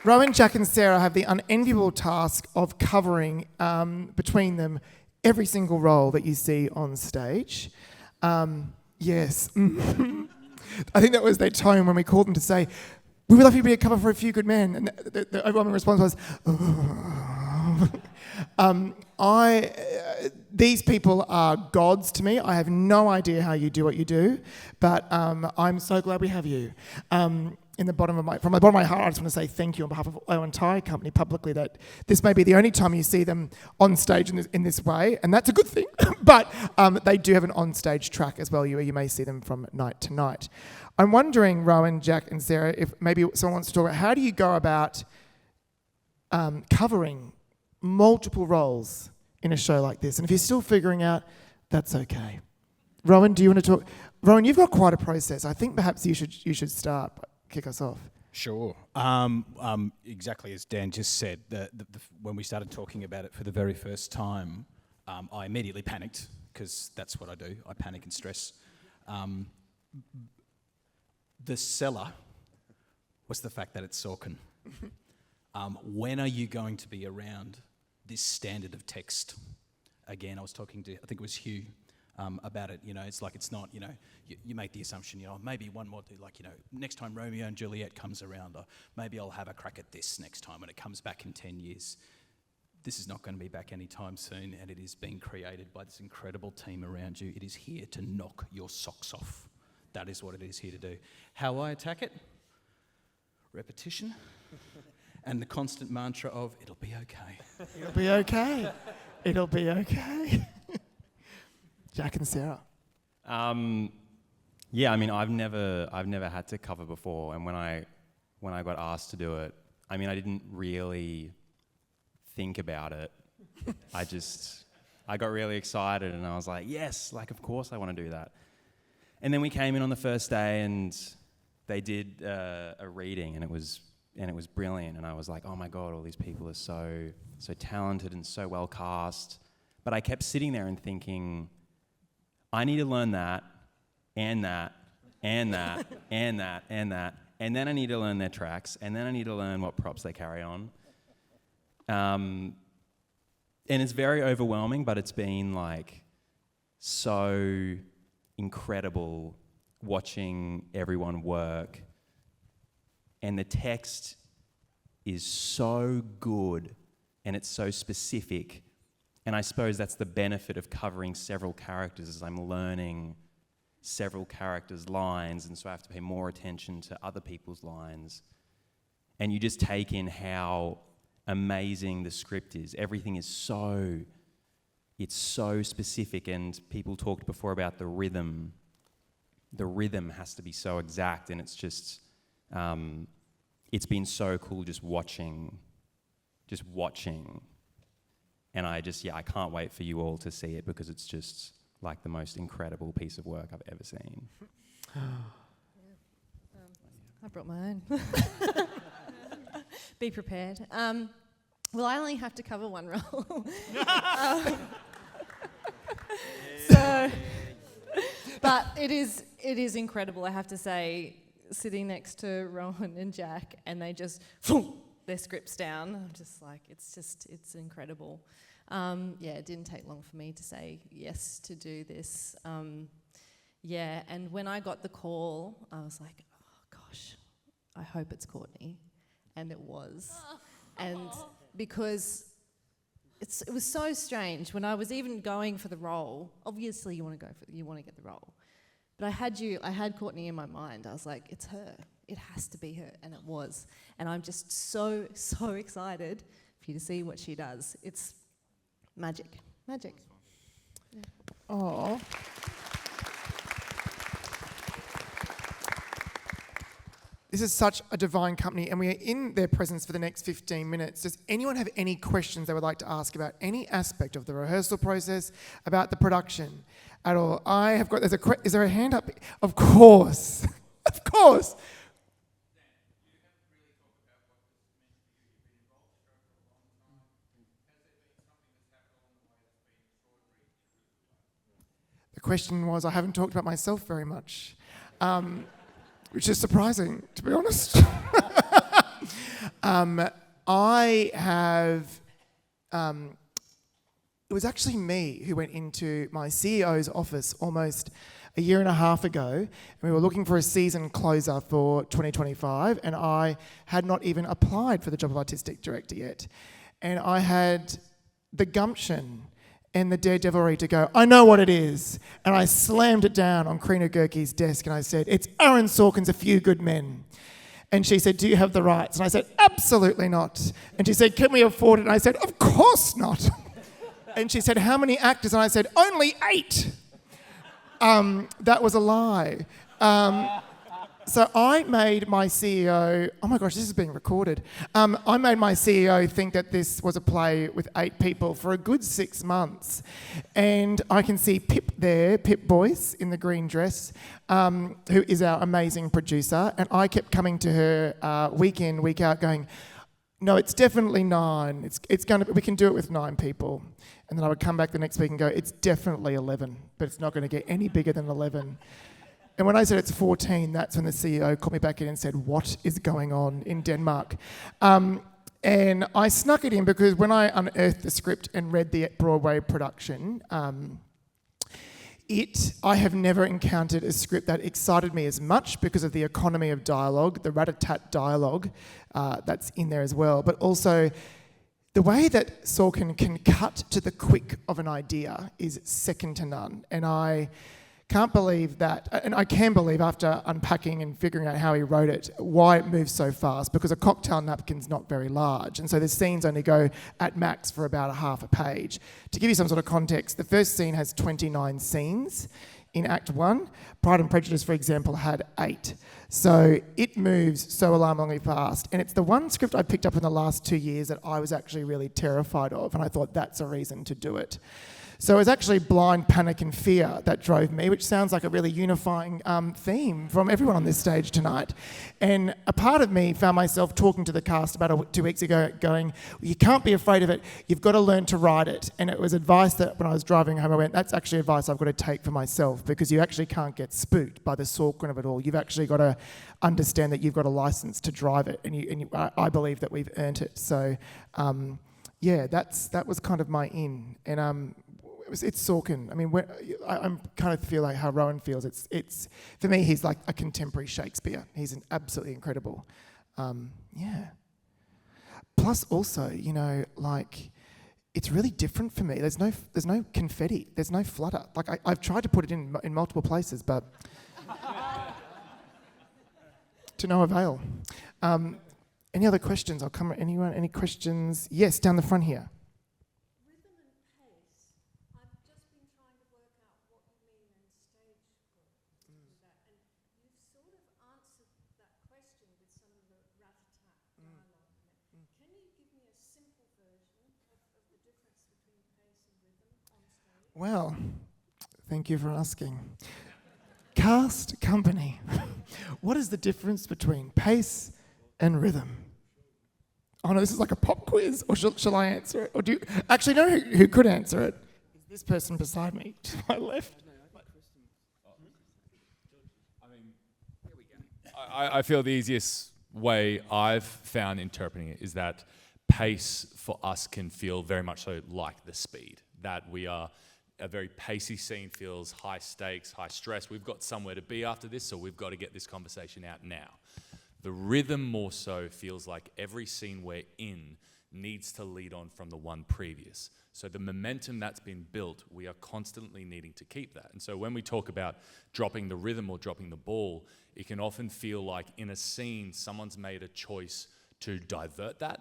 Rowan, Jack and Sarah have the unenviable task of covering between them every single role that you see on stage. Yes. I think that was their tone when we called them to say, we would love you to be a cover for A Few Good Men. And the overwhelming response was, these people are gods to me. I have no idea how you do what you do, but I'm so glad we have you. From the bottom of my heart, I just want to say thank you on behalf of our entire company publicly that this may be the only time you see them on stage in this way, and that's a good thing. But they do have an on-stage track as well. You may see them from night to night. I'm wondering, Rowan, Jack, and Sarah, if maybe someone wants to talk about how do you go about covering multiple roles in a show like this? And if you're still figuring out, that's okay. Rowan, do you want to talk? Rowan, you've got quite a process. I think perhaps you should start. Kick us off. Sure. Exactly as Dan just said, when we started talking about it for the very first time, I immediately panicked because that's what I do. I panic and stress. The seller was the fact that it's Sorkin. When are you going to be around this standard of text? Again, I was talking to, I think it was Hugh, about it. It's like it's not, you make the assumption, maybe one more, next time Romeo and Juliet comes around, or maybe I'll have a crack at this next time when it comes back in 10 years. This is not going to be back anytime soon, and it is being created by this incredible team around you. It is here to knock your socks off. That is what it is here to do. How I attack it? Repetition. And the constant mantra of, it'll be okay. It'll be okay. It'll be okay. Jack and Sarah. Yeah, I mean, I've never had to cover before, and when I got asked to do it, I mean, I didn't really think about it. I got really excited, and I was like, yes, of course I want to do that. And then we came in on the first day, and they did a reading, and it was brilliant, and I was like, oh my God, all these people are so talented and so well cast. But I kept sitting there and thinking, I need to learn that, and that, and that, and that, and that, and then I need to learn their tracks, and then I need to learn what props they carry on. And it's very overwhelming, but it's been so incredible watching everyone work. And the text is so good, and it's so specific. And I suppose that's the benefit of covering several characters, is I'm learning several characters' lines, and so I have to pay more attention to other people's lines. And you just take in how amazing the script is. Everything is so specific, and people talked before about the rhythm. The rhythm has to be so exact, and it's just, it's been so cool just watching. And I can't wait for you all to see it, because it's just the most incredible piece of work I've ever seen. I brought my own. Be prepared. Well, I only have to cover one role. But it is incredible, I have to say, sitting next to Rowan and Jack, and they just, their scripts down. I'm just like, it's incredible. It didn't take long for me to say yes to do this. And when I got the call, I was like, oh gosh, I hope it's Courtney. And it was. And because it was so strange when I was even going for the role. Obviously you want to get the role. But I had Courtney in my mind. I was like, it's her. It has to be her. And it was. And I'm just so, so excited for you to see what she does. It's magic. Magic. Yeah. Oh. This is such a divine company, and we are in their presence for the next 15 minutes. Does anyone have any questions they would like to ask about any aspect of the rehearsal process, about the production at all? Is there a hand up? Of course. Of course. The question was, I haven't talked about myself very much. Which is surprising, to be honest. It was actually me who went into my CEO's office almost a year and a half ago, and we were looking for a season closer for 2025, and I had not even applied for the job of artistic director yet. And I had the gumption and the daredevilry to go, I know what it is. And I slammed it down on Karina Gerke's desk and I said, it's Aaron Sorkin's A Few Good Men. And she said, do you have the rights? And I said, absolutely not. And she said, can we afford it? And I said, of course not. And she said, how many actors? And I said, only 8. That was a lie. So I made my CEO, oh my gosh, this is being recorded. I made my CEO think that this was a play with 8 people for a good 6 months. And I can see Pip there, Pip Boyce in the green dress, who is our amazing producer. And I kept coming to her week in, week out going, no, it's definitely 9. We can do it with 9 people. And then I would come back the next week and go, it's definitely 11, but it's not going to get any bigger than 11. And when I said it's 14, that's when the CEO called me back in and said, what is going on in Denmark? And I snuck it in because when I unearthed the script and read the Broadway production, I have never encountered a script that excited me as much because of the economy of dialogue, the rat-a-tat dialogue that's in there as well, but also the way that Sorkin can cut to the quick of an idea is second to none. And I can't believe that, and I can believe after unpacking and figuring out how he wrote it, why it moves so fast, because a cocktail napkin's not very large, and so the scenes only go at max for about a half a page. To give you some sort of context, the first scene has 29 scenes in Act 1. Pride and Prejudice, for example, had 8. So it moves so alarmingly fast, and it's the one script I picked up in the last 2 years that I was actually really terrified of, and I thought that's a reason to do it. So it was actually blind panic and fear that drove me, which sounds like a really unifying theme from everyone on this stage tonight. And a part of me found myself talking to the cast about 2 weeks ago going, you can't be afraid of it, you've got to learn to ride it. And it was advice that when I was driving home, I went, that's actually advice I've got to take for myself, because you actually can't get spooked by the Sorkin of it all. You've actually got to understand that you've got a license to drive it, and I believe that we've earned it. So that was kind of my in. And it's Sorkin. I mean, I'm kind of feel like how Rowan feels. It's for me, he's like a contemporary Shakespeare. He's absolutely incredible. Plus, also, it's really different for me. There's no confetti. There's no flutter. Like I've tried to put it in multiple places, but to no avail. Any other questions? I'll come. Anyone? Any questions? Yes, down the front here. Well, thank you for asking. Cast company. What is the difference between pace and rhythm? Oh no, this is like a pop quiz, or shall I answer it? Or do you actually know who could answer it? Is this person beside me to my left? I feel the easiest way I've found interpreting it is that pace for us can feel very much so like the speed, that we are a very pacey scene feels high stakes, high stress. We've got somewhere to be after this, so we've got to get this conversation out now. The rhythm more so feels like every scene we're in needs to lead on from the one previous. So the momentum that's been built, we are constantly needing to keep that. And so when we talk about dropping the rhythm or dropping the ball, it can often feel like in a scene, someone's made a choice to divert that.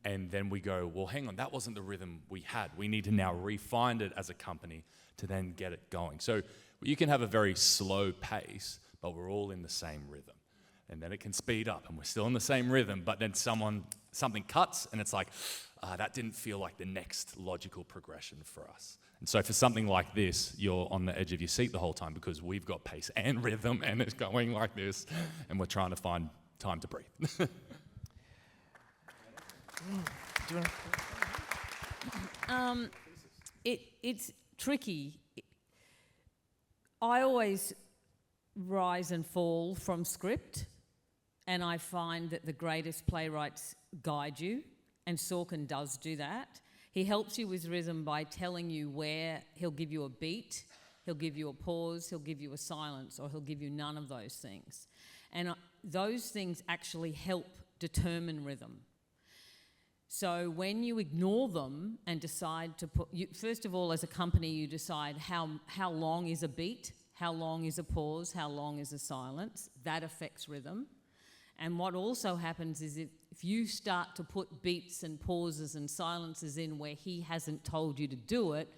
And then we go, well, hang on, that wasn't the rhythm we had. We need to now refine it as a company to then get it going. So you can have a very slow pace, but we're all in the same rhythm. And then it can speed up and we're still in the same rhythm, but then something cuts and it's like, that didn't feel like the next logical progression for us. And so for something like this, you're on the edge of your seat the whole time because we've got pace and rhythm and it's going like this and we're trying to find time to breathe. It's tricky. I always rise and fall from script, and I find that the greatest playwrights guide you, and Sorkin does do that. He helps you with rhythm by telling you where he'll give you a beat, he'll give you a pause, he'll give you a silence, or he'll give you none of those things. And those things actually help determine rhythm. So when you ignore them and decide to first of all, as a company, you decide how long is a beat, how long is a pause, how long is a silence. That affects rhythm. And what also happens is if you start to put beats and pauses and silences in where he hasn't told you to do it,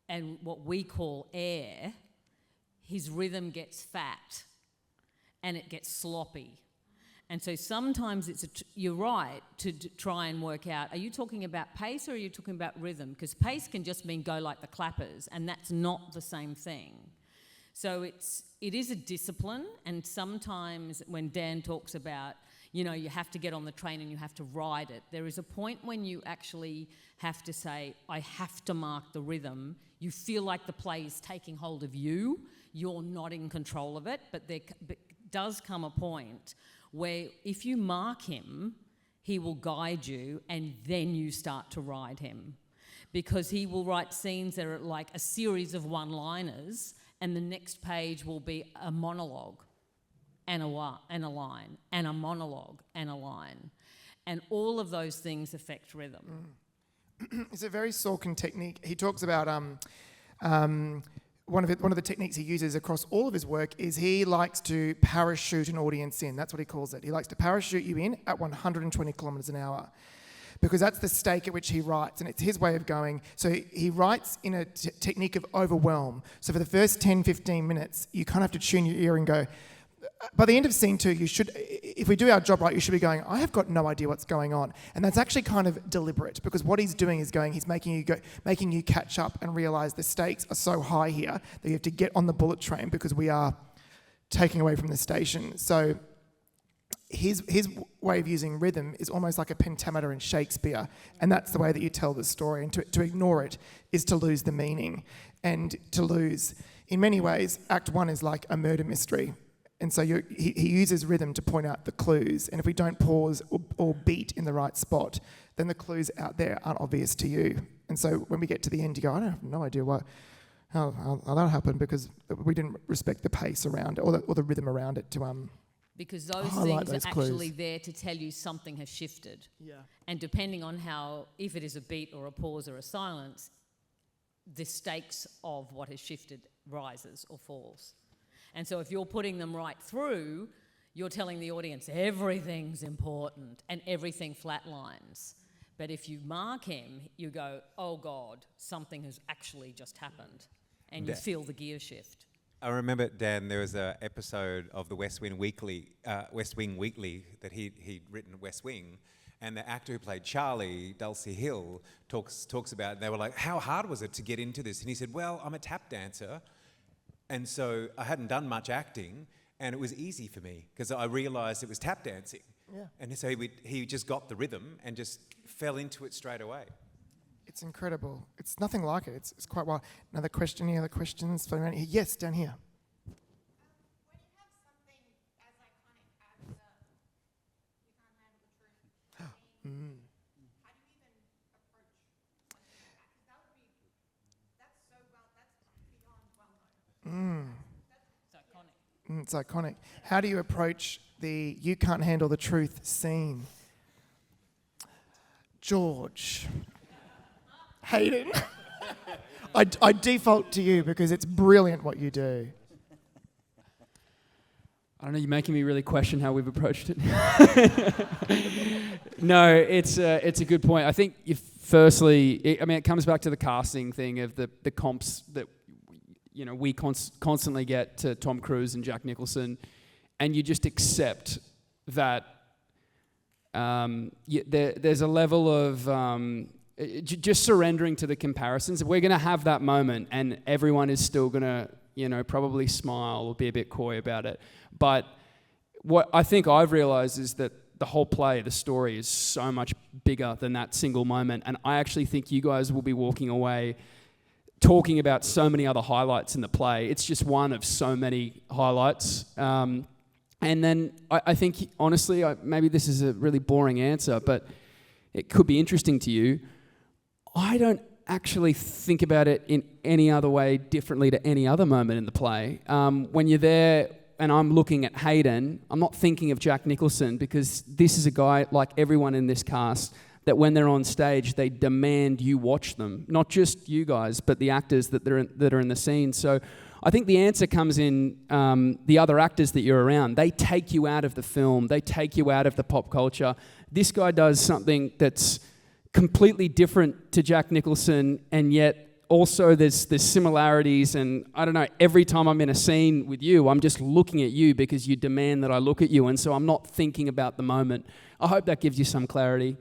and what we call air, his rhythm gets fat and it gets sloppy. And so sometimes you're right to try and work out, are you talking about pace or are you talking about rhythm? Because pace can just mean go like the clappers, and that's not the same thing. So it is a discipline, and sometimes when Dan talks about, you have to get on the train and you have to ride it, there is a point when you actually have to say, I have to mark the rhythm. You feel like the play is taking hold of you. You're not in control of it, but there does come a point where if you mark him, he will guide you and then you start to ride him. Because he will write scenes that are like a series of one-liners, and the next page will be a monologue and a line, and a monologue and a line. And all of those things affect rhythm. It's a very Sorkin technique. He talks about one of the techniques he uses across all of his work is he likes to parachute an audience in. That's what he calls it. He likes to parachute you in at 120 kilometres an hour, because that's the stake at which he writes, and it's his way of going. So he writes in a technique of overwhelm. So for the first 10, 15 minutes, you kind of have to tune your ear and go, by the end of scene 2, you should, if we do our job right, you should be going, I have got no idea what's going on. And that's actually kind of deliberate, because what he's doing is he's making you catch up and realise the stakes are so high here that you have to get on the bullet train because we are taking away from the station. So his way of using rhythm is almost like a pentameter in Shakespeare, and that's the way that you tell the story. And to ignore it is to lose the meaning, and to lose, in many ways, Act 1 is like a murder mystery. And so he uses rhythm to point out the clues, and if we don't pause or beat in the right spot, then the clues out there aren't obvious to you. And so when we get to the end, you go, I have no idea how that happened, because we didn't respect the pace around it or the rhythm around it to because those highlight things those are clues. actually there to tell you something has shifted. Yeah. And depending on if it is a beat or a pause or a silence, the stakes of what has shifted rises or falls. And so if you're putting them right through, you're telling the audience everything's important and everything flatlines. But if you mark him, you go, oh God, something has actually just happened. And you feel the gear shift. I remember, Dan, there was an episode of the West Wing Weekly that he'd written, West Wing, and the actor who played Charlie, Dulcie Hill, talks about, and they were like, how hard was it to get into this? And he said, well, I'm a tap dancer, and so I hadn't done much acting, and it was easy for me because I realised it was tap dancing. Yeah. And so he just got the rhythm and just fell into it straight away. It's incredible. It's nothing like it. It's quite wild. Another question, any other questions? Yes, down here. It's iconic. How do you approach the "you can't handle the truth" scene? George. Hayden. I default to you because it's brilliant what you do. I don't know, you're making me really question how we've approached it. No, it's a good point. I think firstly, it comes back to the casting thing of the comps that we constantly get to Tom Cruise and Jack Nicholson, and you just accept that there's a level of just surrendering to the comparisons. We're going to have that moment, and everyone is still going to, probably smile or be a bit coy about it. But what I think I've realized is that the whole play, the story, is so much bigger than that single moment. And I actually think you guys will be walking away talking about so many other highlights in the play. It's just one of so many highlights. And then I think, honestly, maybe this is a really boring answer, but it could be interesting to you. I don't actually think about it in any other way differently to any other moment in the play. When you're there and I'm looking at Hayden, I'm not thinking of Jack Nicholson, because this is a guy, like everyone in this cast, that when they're on stage, they demand you watch them. Not just you guys, but the actors that are in the scene. So I think the answer comes in the other actors that you're around. They take you out of the film. They take you out of the pop culture. This guy does something that's completely different to Jack Nicholson, and yet also there's similarities. And I don't know, every time I'm in a scene with you, I'm just looking at you because you demand that I look at you, and so I'm not thinking about the moment. I hope that gives you some clarity.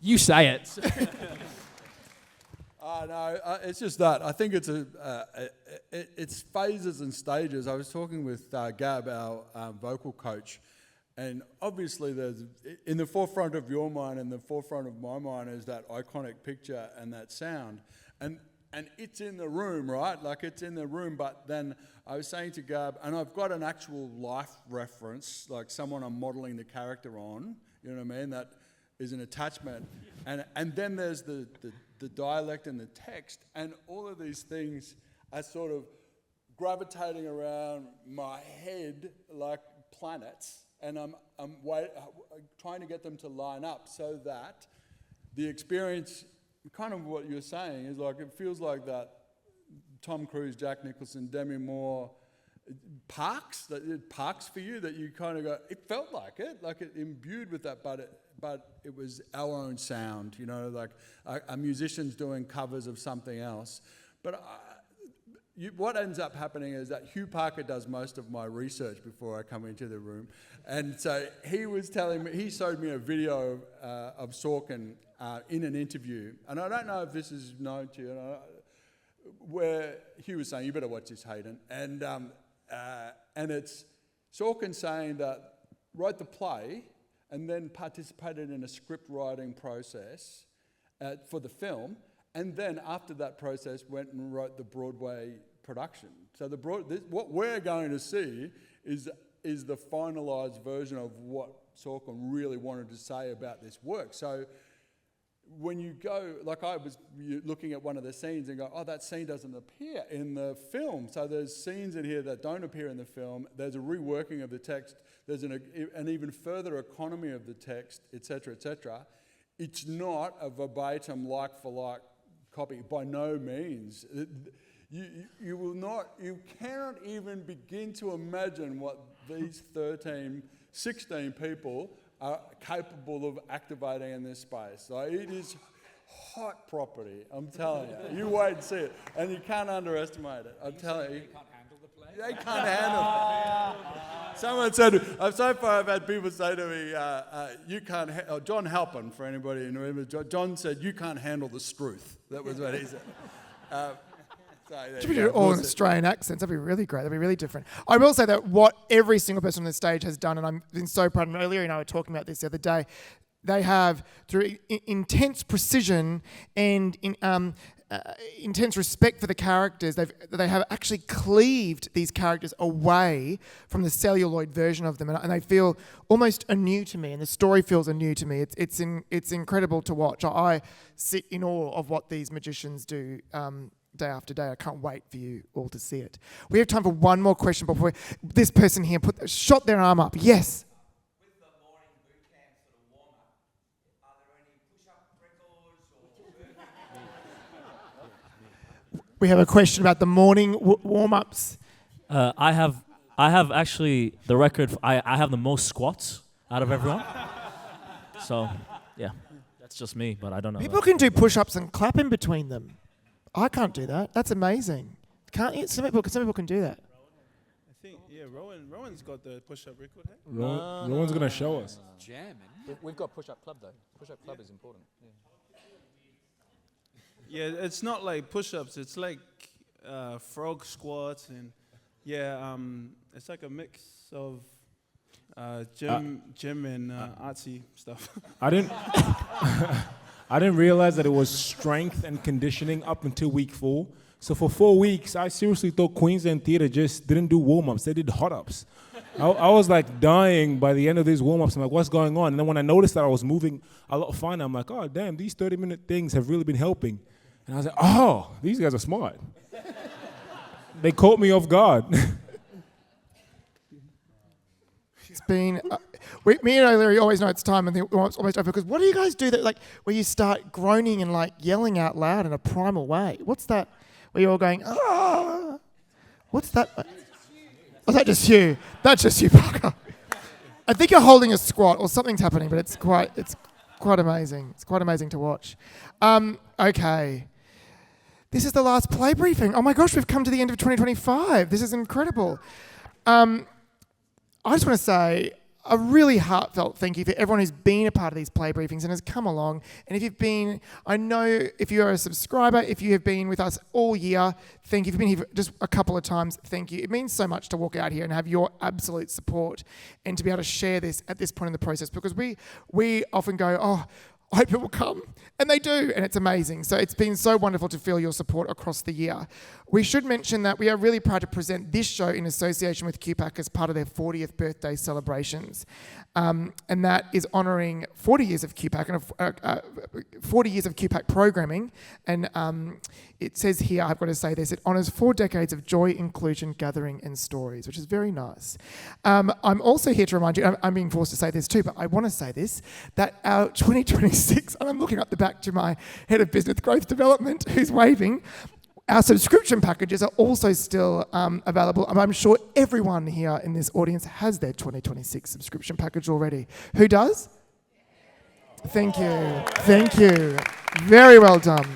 You say it. No, it's just that. I think it's phases and stages. I was talking with Gab, our vocal coach, and obviously there's, in the forefront of your mind and the forefront of my mind is that iconic picture and that sound. And it's in the room, right? Like, it's in the room, but then I was saying to Gab, and I've got an actual life reference, like someone I'm modelling the character on, you know what I mean? That is an attachment. And then there's the dialect and the text, and all of these things are sort of gravitating around my head like planets, and I'm trying to get them to line up so that the experience, kind of what you're saying, is like, it feels like that Tom Cruise, Jack Nicholson, Demi Moore, Parks for you, that you kind of go, it felt like it imbued with that, but it was our own sound, like a musician's doing covers of something else. But what ends up happening is that Hugh Parker does most of my research before I come into the room. And so he was telling me, he showed me a video of Sorkin in an interview, and I don't know if this is known to you, where Hugh was saying, you better watch this, Hayden. And it's Sorkin saying that wrote the play and then participated in a script writing process for the film, and then after that process went and wrote the Broadway production. So what we're going to see is the finalised version of what Sorkin really wanted to say about this work. So when you go, like I was looking at one of the scenes and go, oh, that scene doesn't appear in the film. So there's scenes in here that don't appear in the film. There's a reworking of the text. There's an even further economy of the text, etc., etc. It's not a verbatim like-for-like copy, by no means. You cannot even begin to imagine what these 16 people are capable of activating in this space. So it is hot property, I'm telling you. You wait and see it, and you can't underestimate it. I'm telling you. They can't handle it. Someone said, so far I've had people say to me, you can't, John Halpin, for anybody who remembers, John said, you can't handle the struth. That was what he said. Should we do it all in Australian accents? That'd be really great. That'd be really different. I will say that what every single person on the stage has done, and I've been so proud of them. Earlier, we were talking about this the other day, they have, through intense precision and intense respect for the characters, they have actually cleaved these characters away from the celluloid version of them, and they feel almost anew to me, and the story feels anew to me. It's incredible to watch. I sit in awe of what these magicians do day after day. I can't wait for you all to see it. We have time for one more question before this person here shot their arm up. Yes. With the morning boot camp sort of warm up, are there any push-up records or? We have a question about the morning warm-ups. I have actually the record. I have the most squats out of everyone. So, yeah, that's just me, but I don't know. People can do push-ups and clap in between them. I can't do that. That's amazing. Can't you? Some people can do that. I think, yeah, Rowan's got the push-up record. Hey? Rowan's going to show us. Jamming. We've got push-up club, though. Push-up club is important. Yeah, it's not like push-ups. It's like frog squats and, it's like a mix of gym and artsy stuff. I didn't realize that it was strength and conditioning up until week 4. So for 4 weeks, I seriously thought Queensland Theatre just didn't do warm-ups. They did hot-ups. I was like dying by the end of these warm-ups. I'm like, what's going on? And then when I noticed that I was moving a lot finer, I'm like, oh, damn, these 30-minute things have really been helping. And I was like, oh, these guys are smart. They caught me off guard. It's been... me and O'Leary always know it's time and it's almost over, because what do you guys do that, like, where you start groaning and like yelling out loud in a primal way? What's that? Where you're all going, ah! What's that? Oh, that's just you. That's just you, Parker. I think you're holding a squat or something's happening, but it's quite amazing. It's quite amazing to watch. Okay. This is the last play briefing. Oh my gosh, we've come to the end of 2025. This is incredible. I just want to say a really heartfelt thank you for everyone who's been a part of these play briefings and has come along. And if you've been, I know if you are a subscriber, if you have been with us all year, thank you. If you've been here just a couple of times, thank you. It means so much to walk out here and have your absolute support and to be able to share this at this point in the process, because we often go, oh, I hope people come. And they do, and it's amazing. So it's been so wonderful to feel your support across the year. We should mention that we are really proud to present this show in association with QPAC as part of their 40th birthday celebrations. And that is honouring 40 years of QPAC and 40 years of QPAC programming. And it says here, I've got to say this, it honours 4 decades of joy, inclusion, gathering and stories, which is very nice. I'm also here to remind you, I'm being forced to say this too, but I want to say this, that our 2026, and I'm looking up the back to my head of business growth development, who's waving, our subscription packages are also still available. I'm sure everyone here in this audience has their 2026 subscription package already. Who does? Thank you. Thank you. Very well done.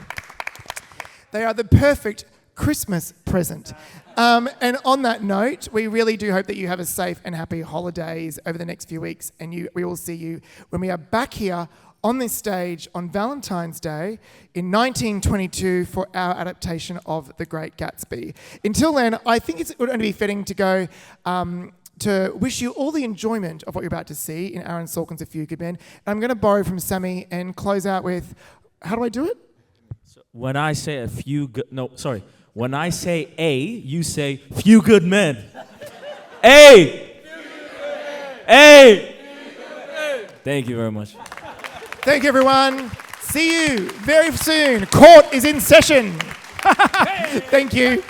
They are the perfect Christmas present. And on that note, we really do hope that you have a safe and happy holidays over the next few weeks, and we will see you when we are back here on this stage on Valentine's Day in 1922 for our adaptation of The Great Gatsby. Until then, I think it's going to be fitting to go to wish you all the enjoyment of what you're about to see in Aaron Sorkin's A Few Good Men. And I'm going to borrow from Sammy and close out with, how do I do it? So when I say when I say A, you say few good men. A! A! Thank you very much. Thank you, everyone. See you very soon. Court is in session. Thank you.